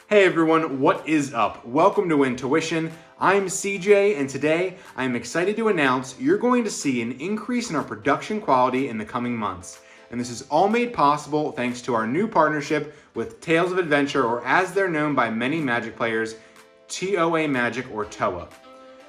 Hey everyone, what is up? Welcome to Wintuition. I'm CJ, and today I'm excited to announce you're going to see an increase in our production quality in the coming months. And this is all made possible thanks to our new partnership with Tales of Adventure, or as they're known by many Magic players, TOA Magic or TOA.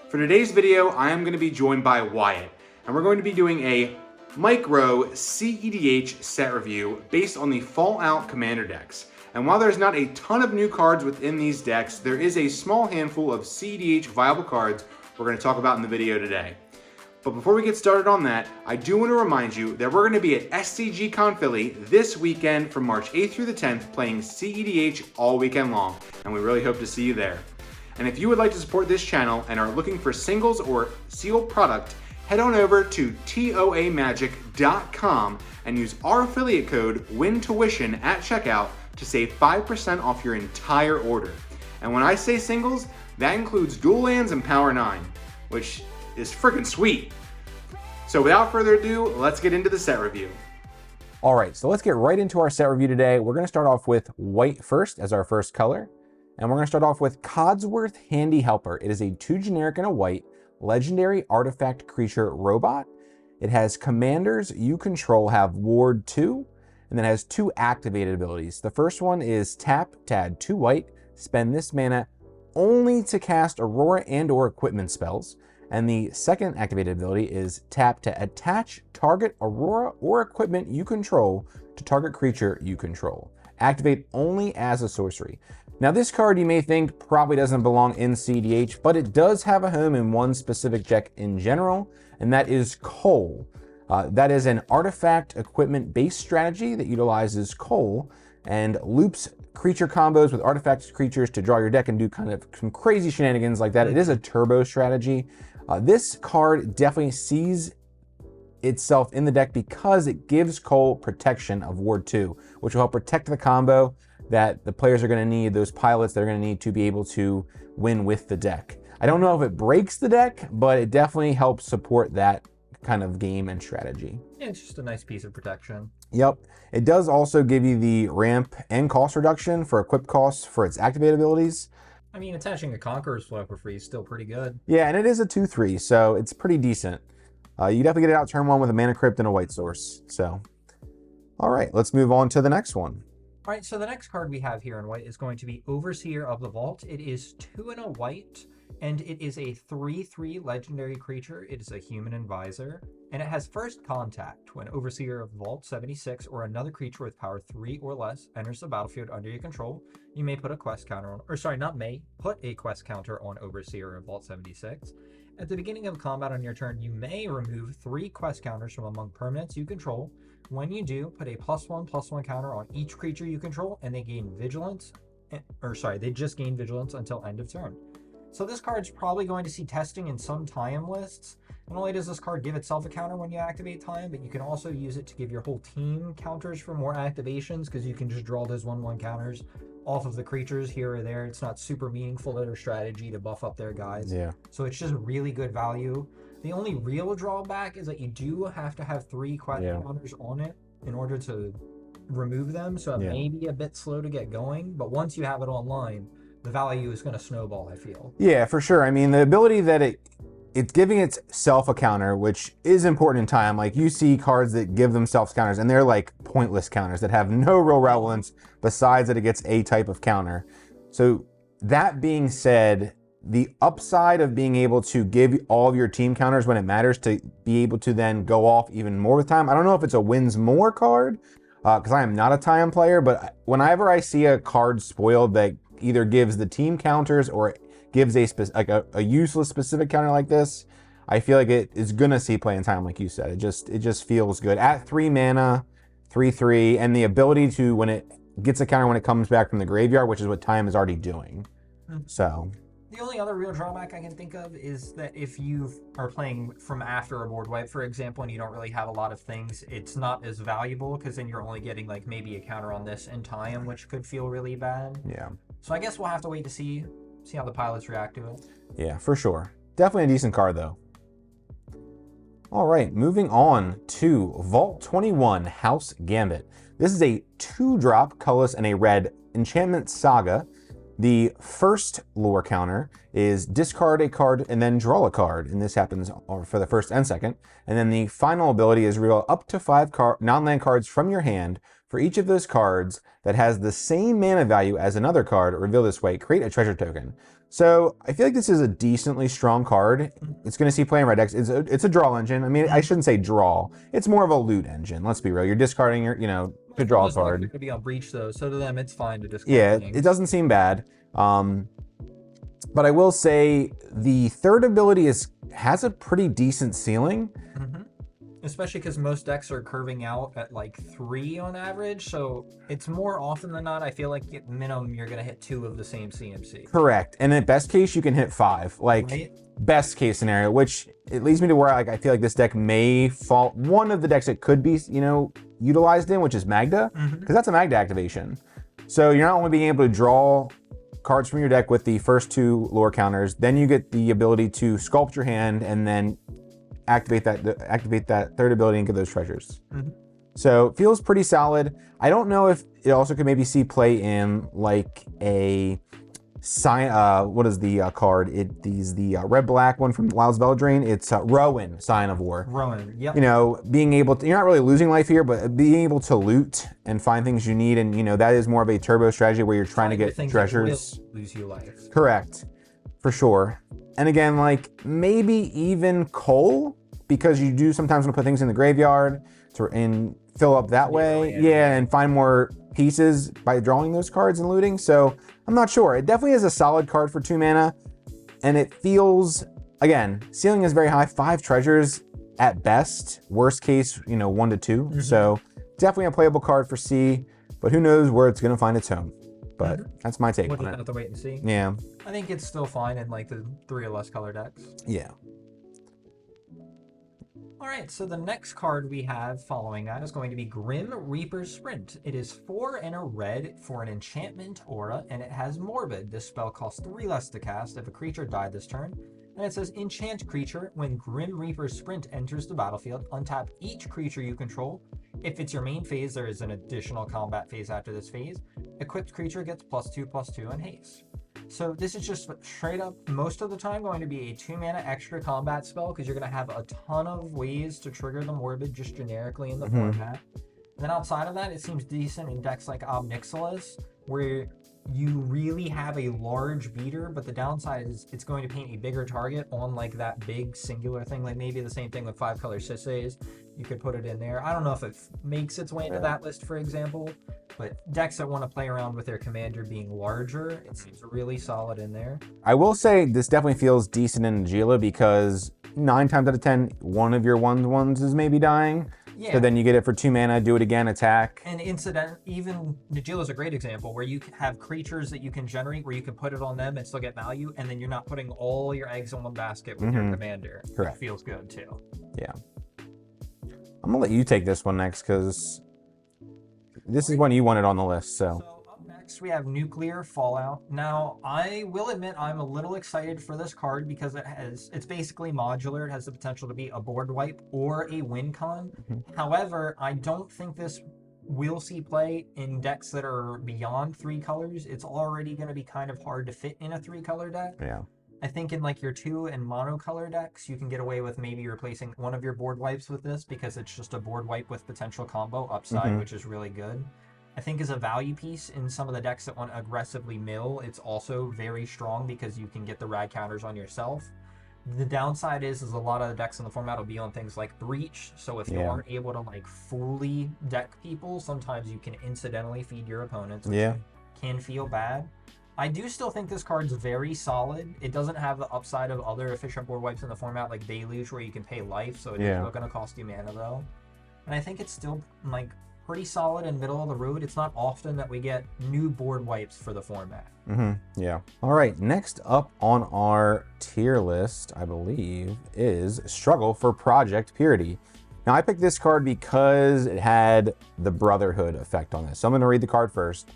For today's video, I am going to be joined by Wyatt, and we're going to be doing a micro cEDH set review based on the Fallout Commander decks. And while there's not a ton of new cards within these decks, there is a small handful of cEDH viable cards we're going to talk about in the video today. But before we get started on that, I do want to remind you that we're going to be at SCGCon Philly this weekend from March 8th through the 10th playing cEDH all weekend long, and we really hope to see you there. And if you would like to support this channel and are looking for singles or sealed product, head on over to toamagic.com and use our affiliate code WINTUition at checkout to save 5% off your entire order. And when I say singles, that includes dual lands and Power 9, which is freaking sweet. So without further ado, let's get into the set review. All right, so let's get right into our set review today. We're gonna start off with white first as our first color. And we're gonna start off with Codsworth Handy Helper. It is a 2 generic and a white legendary artifact creature robot. It has commanders you control have Ward 2, and then has 2 activated abilities. The first one is tap to add 2 white, spend this mana only to cast Aurora and or equipment spells. And the second activated ability is tap to attach target Aurora or equipment you control to target creature you control. Activate only as a sorcery. Now this card you may think probably doesn't belong in cEDH, but it does have a home in one specific deck in general, and that is Coal. That is an artifact equipment based strategy that utilizes Coal and loops creature combos with artifact creatures to draw your deck and do kind of some crazy shenanigans like that. It is a turbo strategy. This card definitely sees itself in the deck because it gives Coal protection of Ward 2, which will help protect the combo that the players are going to need, those pilots that are going to need to be able to win with the deck. I don't know if it breaks the deck, but it definitely helps support that kind of game and strategy. Yeah, it's just a nice piece of protection. Yep. It does also give you the ramp and cost reduction for equip costs for its activated abilities. I mean, attaching a Conqueror's Flow for free is still pretty good. Yeah, and it is a 2/3, so it's pretty decent. You definitely get it out turn 1 with a mana crypt and a white source. So, all right, let's move on to the next one. All right, so the next card we have here in white is going to be Overseer of the Vault. It is 2 and a white, and it is a 3/3 legendary creature. It is a human advisor, and it has first contact. When Overseer of the Vault 76 or another creature with power 3 or less enters the battlefield under your control, you may put a quest counter on, put a quest counter on Overseer of Vault 76. At the beginning of combat on your turn, you may remove 3 quest counters from among permanents you control. When you do, put a +1/+1 counter on each creature you control, and they gain vigilance, they just gain vigilance until end of turn. So this card's probably going to see testing in some time lists. Not only does this card give itself a counter when you activate time, but you can also use it to give your whole team counters for more activations, because you can just draw those 1/1 counters off of the creatures here or there. It's not super meaningful to their strategy to buff up their guys. Yeah. So it's just really good value. The only real drawback is that you do have to have 3 quest counters on it in order to remove them, so it may be a bit slow to get going, but once you have it online, the value is going to snowball, I feel. Yeah, for sure. I mean, the ability that it's giving itself a counter, which is important in time. Like, you see cards that give themselves counters, and they're like pointless counters that have no real relevance besides that it gets a type of counter. So that being said, the upside of being able to give all of your team counters when it matters to be able to then go off even more with time. I don't know if it's a wins more card, because I am not a time player, but whenever I see a card spoiled that either gives the team counters or gives a useless specific counter like this, I feel like it is gonna see play in time, like you said. It just feels good. At 3 mana, 3/3, and the ability to, when it gets a counter when it comes back from the graveyard, which is what time is already doing. So the only other real drawback I can think of is that if you are playing from after a board wipe, for example, and you don't really have a lot of things, it's not as valuable, because then you're only getting like maybe a counter on this in time, which could feel really bad. Yeah. So I guess we'll have to wait to see how the pilots react to it. Yeah, for sure. Definitely a decent card though. All right, moving on to Vault 21 House Gambit. This is a 2-drop colorless and a red enchantment saga. The first lore counter is discard a card and then draw a card, and this happens for the first and second. And then the final ability is reveal up to 5 non-land cards from your hand. For each of those cards that has the same mana value as another card, reveal this way, create a treasure token. So I feel like this is a decently strong card. It's going to see play in red decks. It's a draw engine. I mean, I shouldn't say draw. It's more of a loot engine. Let's be real. You're discarding your, to draw a card. It could be on breach though, so to them it's fine to discard. Yeah, things. it doesn't seem bad. But I will say the third ability has a pretty decent ceiling. Mm-hmm. Especially because most decks are curving out at like 3 on average, so it's more often than not, I feel like at minimum you're going to hit 2 of the same CMC. Correct. And at best case, you can hit 5. Like, right? Best case scenario, which it leads me to where I feel like this deck may fall. One of the decks it could be, utilized in, which is Magda, because that's a Magda activation. So you're not only being able to draw cards from your deck with the first 2 lore counters, then you get the ability to sculpt your hand and then activate that third ability and get those treasures. So it feels pretty solid. I don't know if it also could maybe see play in like a what is the card? It's the red-black one from Lyle's Veldrain. It's Rowan, Sign of War. Rowan, yep. Being able to, you're not really losing life here, but being able to loot and find things you need, and that is more of a turbo strategy where you're trying to get treasures. Will lose you life. Correct, for sure. And again, like maybe even coal, because you do sometimes want to put things in the graveyard and fill up that way. Yeah, and find more pieces by drawing those cards and looting. So I'm not sure. It definitely is a solid card for 2 mana. And it feels, again, ceiling is very high, 5 treasures at best. Worst case, 1 to 2. So definitely a playable card for C, but who knows where it's going to find its home. But that's my take on it. We'll have to wait and see. Yeah. I think it's still fine in like the 3 or less color decks. Yeah. All right, so the next card we have following that is going to be Grim Reaper's Sprint. It is 4 and a red for an enchantment aura, and it has Morbid. This spell costs 3 less to cast if a creature died this turn. And it says, enchant creature, when Grim Reaper's Sprint enters the battlefield, untap each creature you control. If it's your main phase, there is an additional combat phase after this phase. Equipped creature gets +2/+2 and haste. So this is just straight up, most of the time, going to be a 2 mana extra combat spell, because you're going to have a ton of ways to trigger the Morbid just generically in the format. And then outside of that, it seems decent in decks like Ob Nixilis, where you really have a large beater, but the downside is it's going to paint a bigger target on like that big singular thing, like maybe the same thing with 5-color Sisseys. You could put it in there. I don't know if it makes its way into that list, for example, but decks that want to play around with their commander being larger, it seems really solid in there. I will say this definitely feels decent in Najeela, because 9 times out of 10, one of your ones is maybe dying. Yeah. So then you get it for 2 mana, do it again, attack. And even Najeela is a great example where you have creatures that you can generate where you can put it on them and still get value, and then you're not putting all your eggs in one basket with your commander. Correct. It feels good too. Yeah. I'm gonna let you take this one next, because this is one you wanted on the list. So up next we have Nuclear Fallout. Now I will admit I'm a little excited for this card because it's basically modular. It has the potential to be a board wipe or a win con. However, I don't think this will see play in decks that are beyond 3 colors. It's already going to be kind of hard to fit in a 3-color deck. Yeah. I think in like your 2 and monocolor decks, you can get away with maybe replacing one of your board wipes with this, because it's just a board wipe with potential combo upside, which is really good. I think as a value piece in some of the decks that want to aggressively mill, it's also very strong because you can get the rad counters on yourself. The downside is a lot of the decks in the format will be on things like Breach, so if you aren't able to like fully deck people, sometimes you can incidentally feed your opponents, which can feel bad. I do still think this card's very solid. It doesn't have the upside of other efficient board wipes in the format like Deluge, where you can pay life, so it's still going to cost you mana though. And I think it's still like pretty solid and middle of the road. It's not often that we get new board wipes for the format. Yeah. All right, next up on our tier list, I believe, is Struggle for Project Purity. Now I picked this card because it had the Brotherhood effect on this. So I'm going to read the card first.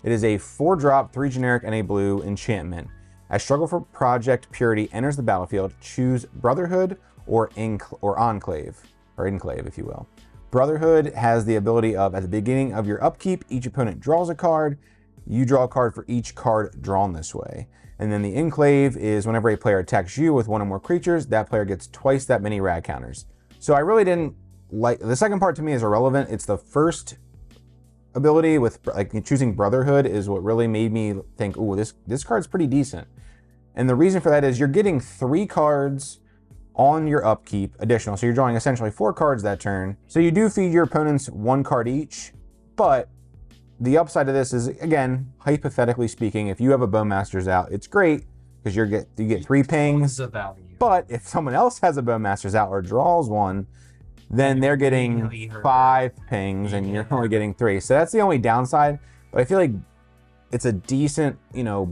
It is a 4-drop, 3 generic, and a blue enchantment. As Struggle for Project Purity enters the battlefield, choose Brotherhood or Enclave, or Enclave, if you will. Brotherhood has the ability of, at the beginning of your upkeep, each opponent draws a card. you draw a card for each card drawn this way. And then the Enclave is whenever a player attacks you with one or more creatures, that player gets twice that many rad counters. So I really didn't like, the second part to me is irrelevant. It's the first ability with like choosing Brotherhood is what really made me think, ooh, this card's pretty decent. And the reason for that is you're getting 3 cards on your upkeep additional. So you're drawing essentially 4 cards that turn. So you do feed your opponents 1 card each, but the upside of this is, again, hypothetically speaking, if you have a Bowmasters out, it's great because you get 3 pings. But if someone else has a Bowmasters out or draws one, then they're getting 5 pings and you're only getting 3. So that's the only downside. But I feel like it's a decent,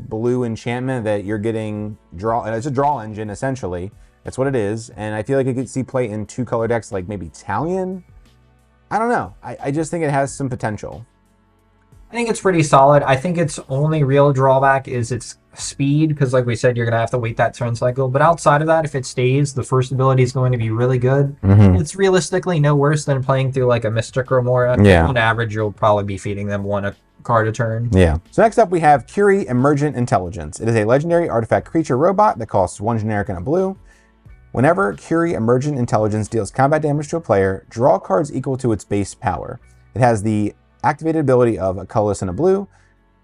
blue enchantment that you're getting draw. It's a draw engine essentially. That's what it is. And I feel like it could see play in 2 color decks, like maybe Talion. I don't know. I just think it has some potential. I think it's pretty solid. I think its only real drawback is its speed, because like we said, you're going to have to wait that turn cycle. But outside of that, if it stays, the first ability is going to be really good. It's realistically no worse than playing through like a Mystic Remora. Yeah. On average, you'll probably be feeding them 1 card a turn. Yeah. So next up we have Curie Emergent Intelligence. It is a legendary artifact creature robot that costs 1 generic and a blue. Whenever Curie Emergent Intelligence deals combat damage to a player, draw cards equal to its base power. It has the activated ability of a colorless and a blue.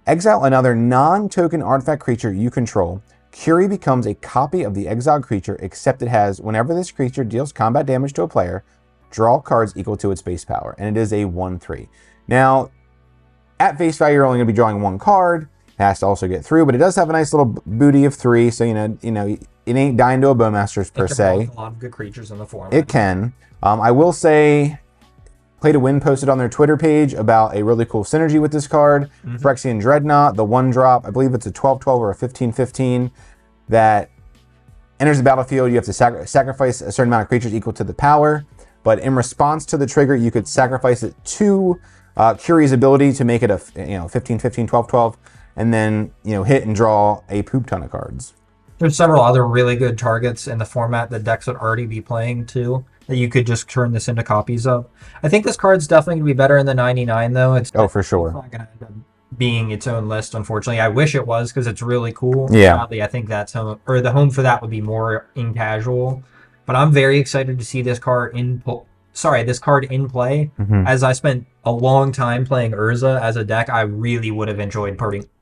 Exile another non-token artifact creature you control. Curie becomes a copy of the exiled creature, except it has, whenever this creature deals combat damage to a player, draw cards equal to its base power, and it is a 1/3. Now, at face value, you're only going to be drawing 1 card. It has to also get through, but it does have a nice little booty of 3, so it ain't dying to a Bowmasters per se. A lot of good creatures in the format. It can. I will say, Play to Win posted on their Twitter page about a really cool synergy with this card. Phyrexian Dreadnought, the 1-drop, I believe it's a 12/12 or a 15/15 that enters the battlefield. You have to sacrifice a certain amount of creatures equal to the power, but in response to the trigger, you could sacrifice it to Curie's ability to make it a 15/15, 12/12, and then hit and draw a poop ton of cards. There's several other really good targets in the format that decks would already be playing too, that you could just turn this into copies of. I think this card's definitely going to be better in the 99 though. For sure. It's not going to end up being its own list, unfortunately. I wish it was because it's really cool. Yeah. Sadly, I think that's the home for that would be more in casual. But I'm very excited to see this card in play. As I spent a long time playing Urza as a deck, I really would have enjoyed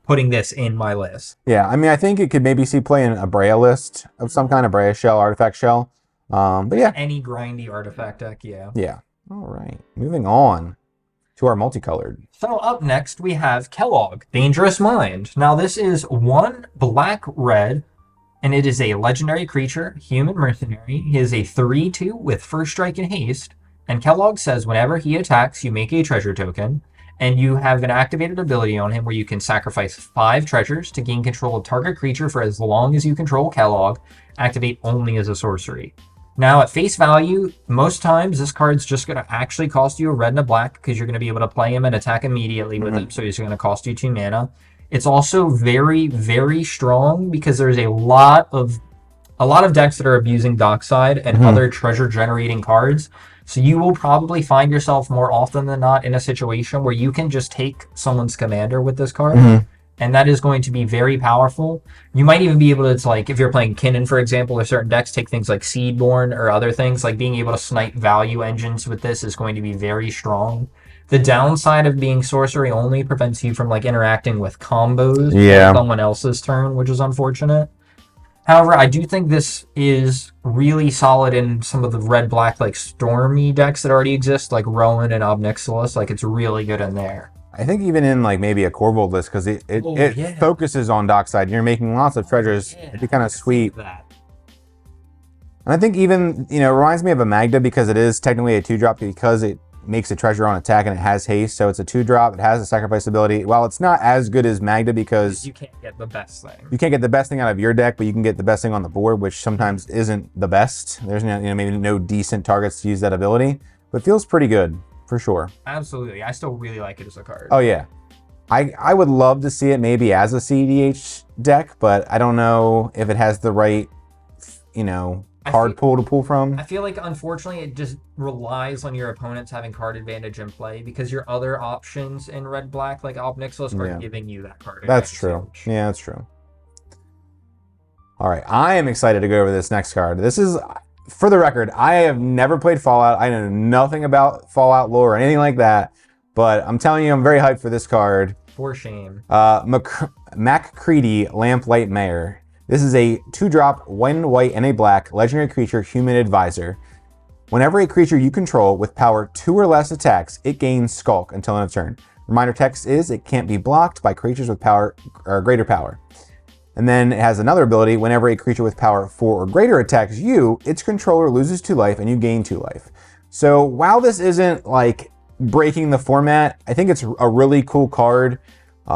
putting this in my list. Yeah, I mean, I think it could maybe see play in a Brea list of some kind of Brea shell, artifact shell. But yeah. Any grindy artifact deck, yeah. Yeah. All right. Moving on to our multicolored. So up next, we have Kellogg, Dangerous Mind. Now this is 1 black-red, and it is a legendary creature, human mercenary. He is a 3/2 with first strike and haste. And Kellogg says whenever he attacks, you make a treasure token. And you have an activated ability on him where you can sacrifice 5 treasures to gain control of target creature for as long as you control Kellogg. Activate only as a sorcery. Now, at face value, most times this card's just going to actually cost you a red and a black because you're going to be able to play him and attack immediately with him, so he's going to cost you 2 mana. It's also very, very strong because there's a lot of decks that are abusing Dockside and other treasure-generating cards. So you will probably find yourself more often than not in a situation where you can just take someone's commander with this card. And that is going to be very powerful. You might even be able to, like, if you're playing Kinnan, for example, or certain decks take things like Seedborn or other things, like being able to snipe value engines with this is going to be very strong. The downside of being sorcery only prevents you from, like, interacting with combos on someone else's turn, which is unfortunate. However, I do think this is really solid in some of the red-black, like, stormy decks that already exist, like Rowan and Obnixilis. Like, it's really good in there. I think even in like maybe a Corvold list, because it focuses on Dockside. You're making lots of treasures. It'd be kind of sweet. And I think even, it reminds me of a Magda because it is technically a 2-drop because it makes a treasure on attack and it has haste. So it's a 2-drop. It has a sacrifice ability. While it's not as good as Magda because you can't get the best thing. You can't get the best thing out of your deck, but you can get the best thing on the board, which sometimes isn't the best. There's maybe no decent targets to use that ability, but it feels pretty good. For sure. Absolutely. I still really like it as a card. Oh, yeah. I would love to see it maybe as a cEDH deck, but I don't know if it has the right, card pool to pull from. I feel like, unfortunately, it just relies on your opponents having card advantage in play because your other options in red-black, like Ob Nixilis, are giving you that card advantage. That's true. Yeah, that's true. All right, I am excited to go over this next card. This is, for the record, I have never played Fallout. I know nothing about Fallout lore or anything like that, but I'm telling you, I'm very hyped for this card. For shame. MacCready, Lamplight Mayor. This is a 2-drop, 1 white and a black legendary creature, human advisor. Whenever a creature you control with power 2 or less attacks, it gains Skulk until end of turn. Reminder text is it can't be blocked by creatures with power or greater power. And then it has another ability. Whenever a creature with power 4 or greater attacks you, its controller loses 2 life and you gain 2 life. So while this isn't like breaking the format, I think it's a really cool card.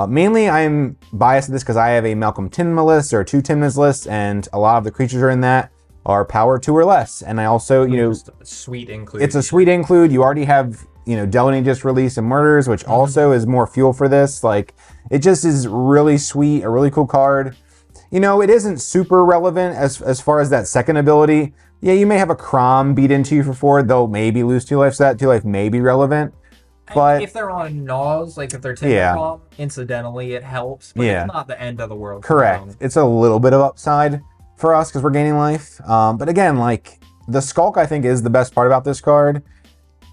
Mainly I'm biased to this because I have a Malcolm Tinma list or 2 Timnas lists, and a lot of the creatures are in that are power 2 or less. And I also, you know, just a sweet include. It's a sweet include. You already have, you know, Delany just released and Murders, which also is more fuel for this. Like, it just is really sweet, a really cool card. You know, it isn't super relevant as far as that second ability. Yeah, you may have a Crom beat into you for 4. They'll maybe lose 2 life, so that 2 life may be relevant. But if they're on Gnaws, like if they're taking Crom, incidentally, it helps. But it's not the end of the world. Correct. It's a little bit of upside for us because we're gaining life. But again, like, the Skulk, I think, is the best part about this card.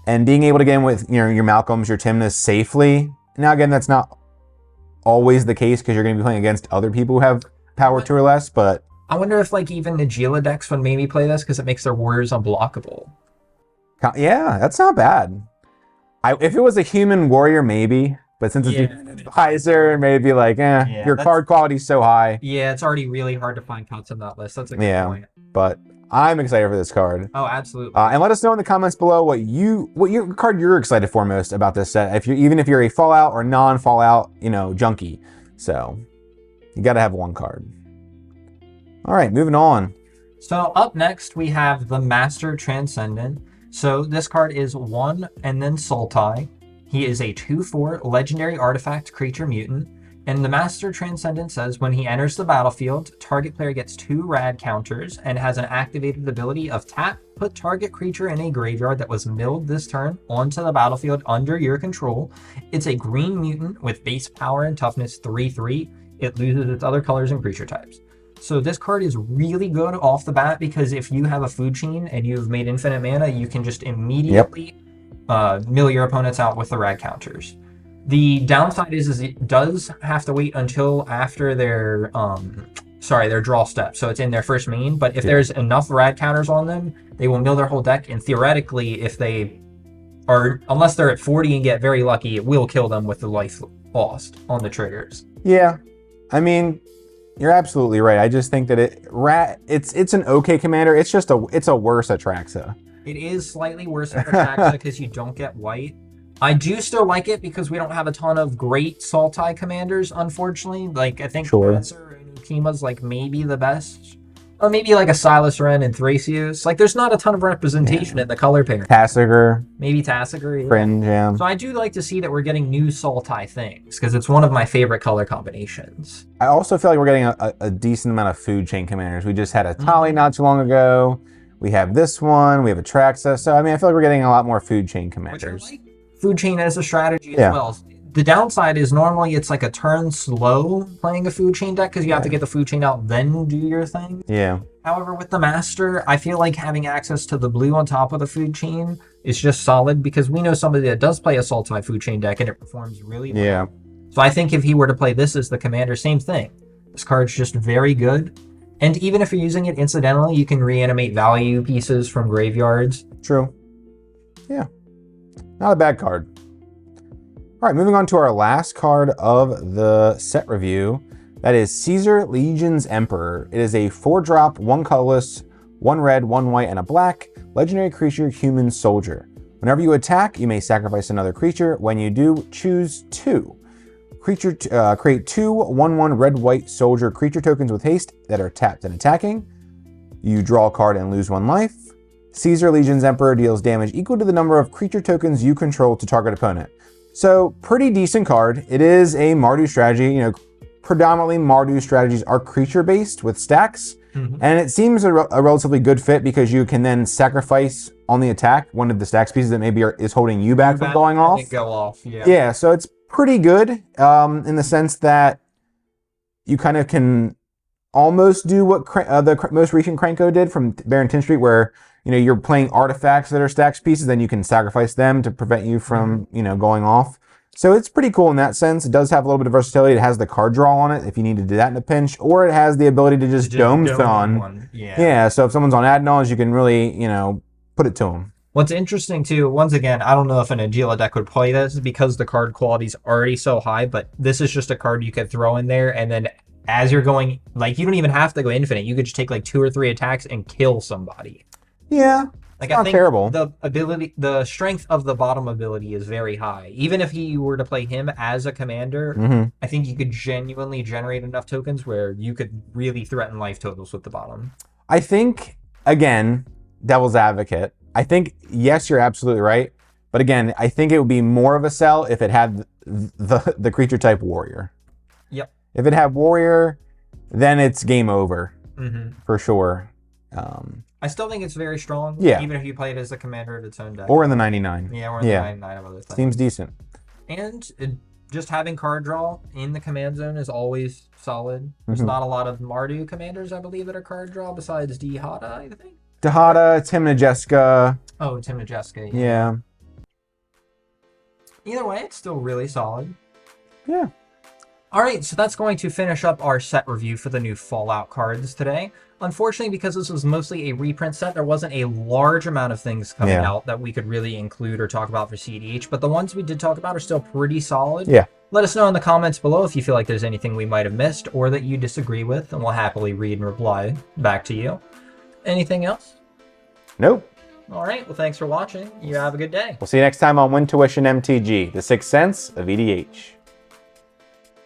And being able to get in with, you know, your Malcolms, your Timnas safely. Now, again, that's not always the case because you're going to be playing against other people who have power 2 or less, but I wonder if, like, even Nagila decks would maybe play this because it makes their warriors unblockable. Yeah, that's not bad. If it was a human warrior, maybe, but since it's advisor, maybe like, your card quality's so high. Yeah, it's already really hard to find cuts in that list. That's a good point. But I'm excited for this card. Oh, absolutely. And let us know in the comments below what your card you're excited for most about this set. Even if you're a Fallout or non-Fallout, you know, junkie. So you got to have one card. All right, moving on. So up next, we have the Master Transcendent. So this card is 1 and then Sultai. He is a 2/4 legendary artifact creature mutant. And the Master Transcendent says when he enters the battlefield, target player gets 2 rad counters and has an activated ability of tap, put target creature in a graveyard that was milled this turn onto the battlefield under your control. It's a green mutant with base power and toughness 3/3. It loses its other colors and creature types. So this card is really good off the bat because if you have a food chain and you've made infinite mana, you can just immediately mill your opponents out with the rad counters. The downside is it does have to wait until after their draw step, so it's in their first main. But if there's enough rad counters on them, they will mill their whole deck. And theoretically, if they are, unless they're at 40 and get very lucky, it will kill them with the life lost on the triggers. Yeah, I mean, you're absolutely right. I just think that it's an okay commander. It's just it's a worse Atraxa. It is slightly worse than Atraxa because you don't get white. I do still like it because we don't have a ton of great Sultai commanders, unfortunately. Like, I think Spencer and Ukima's like maybe the best. Or maybe like a Silas Wren and Thracius. Like, there's not a ton of representation in the color pairing. Tassiger. Maybe Tassiger. Fringe, yeah. So I do like to see that we're getting new Sultai things because it's one of my favorite color combinations. I also feel like we're getting a decent amount of food chain commanders. We just had a Tali not too long ago. We have this one. We have Atraxa. So, I mean, I feel like we're getting a lot more food chain commanders. Which I like. Food chain as a strategy as well. The downside is normally it's like a turn slow playing a food chain deck because you have to get the food chain out, then do your thing. Yeah. However, with the Master, I feel like having access to the blue on top of the food chain is just solid because we know somebody that does play a Sultai food chain deck and it performs really well. Yeah. So I think if he were to play this as the commander, same thing. This card's just very good. And even if you're using it incidentally, you can reanimate value pieces from graveyards. True. Yeah. Not a bad card. All right, moving on to our last card of the set review. That is Caesar Legion's Emperor. It is a 4-drop, 1 colorless, 1 red, 1 white, and a black legendary creature human soldier. Whenever you attack, you may sacrifice another creature. When you do, choose 2. Create 2 1/1 red-white soldier creature tokens with haste that are tapped and attacking. You draw a card and lose 1 life. Caesar Legion's Emperor deals damage equal to the number of creature tokens you control to target opponent. So, pretty decent card. It is a Mardu strategy. You know, predominantly Mardu strategies are creature-based with stacks. And it seems a relatively good fit because you can then sacrifice on the attack one of the stack pieces that maybe is holding you back from going off. Go off, yeah. Yeah, so it's pretty good in the sense that you kind of can almost do what the most recent Krenko did from Baron Tin Street, where you're playing artifacts that are stacks pieces, then you can sacrifice them to prevent you from going off. So it's pretty cool in that sense. It does have a little bit of versatility. It has the card draw on it if you need to do that in a pinch, or it has the ability to just dome Thon. Yeah, so if someone's on Adnals, you can really, put it to them. What's interesting too, once again, I don't know if an Agila deck would play this because the card quality is already so high, but this is just a card you could throw in there, and then as you're going, like, you don't even have to go infinite. You could just take like 2 or 3 attacks and kill somebody. Yeah. Like, I think terrible. The strength of the bottom ability is very high. Even if you were to play him as a commander, I think you could genuinely generate enough tokens where you could really threaten life totals with the bottom. I think, again, devil's advocate, I think, yes, you're absolutely right. But again, I think it would be more of a sell if it had the creature type warrior. Yep. If it had warrior, then it's game over for sure. I still think it's very strong. Yeah. Even if you play it as a commander of its own deck. Or in the 99. Yeah, or in the 99 of other things. Seems decent. And just having card draw in the command zone is always solid. There's not a lot of Mardu commanders, I believe, that are card draw besides Dihada, I think. Dihada, Timnajeska. Oh, Timnajeska. Yeah. Either way, it's still really solid. Yeah. All right, so that's going to finish up our set review for the new Fallout cards today. Unfortunately, because this was mostly a reprint set, there wasn't a large amount of things coming out that we could really include or talk about for cEDH, but the ones we did talk about are still pretty solid. Yeah. Let us know in the comments below if you feel like there's anything we might have missed or that you disagree with, and we'll happily read and reply back to you. Anything else? Nope. All right, well, thanks for watching. You have a good day. We'll see you next time on Wintuition MTG, the 6th sense of EDH.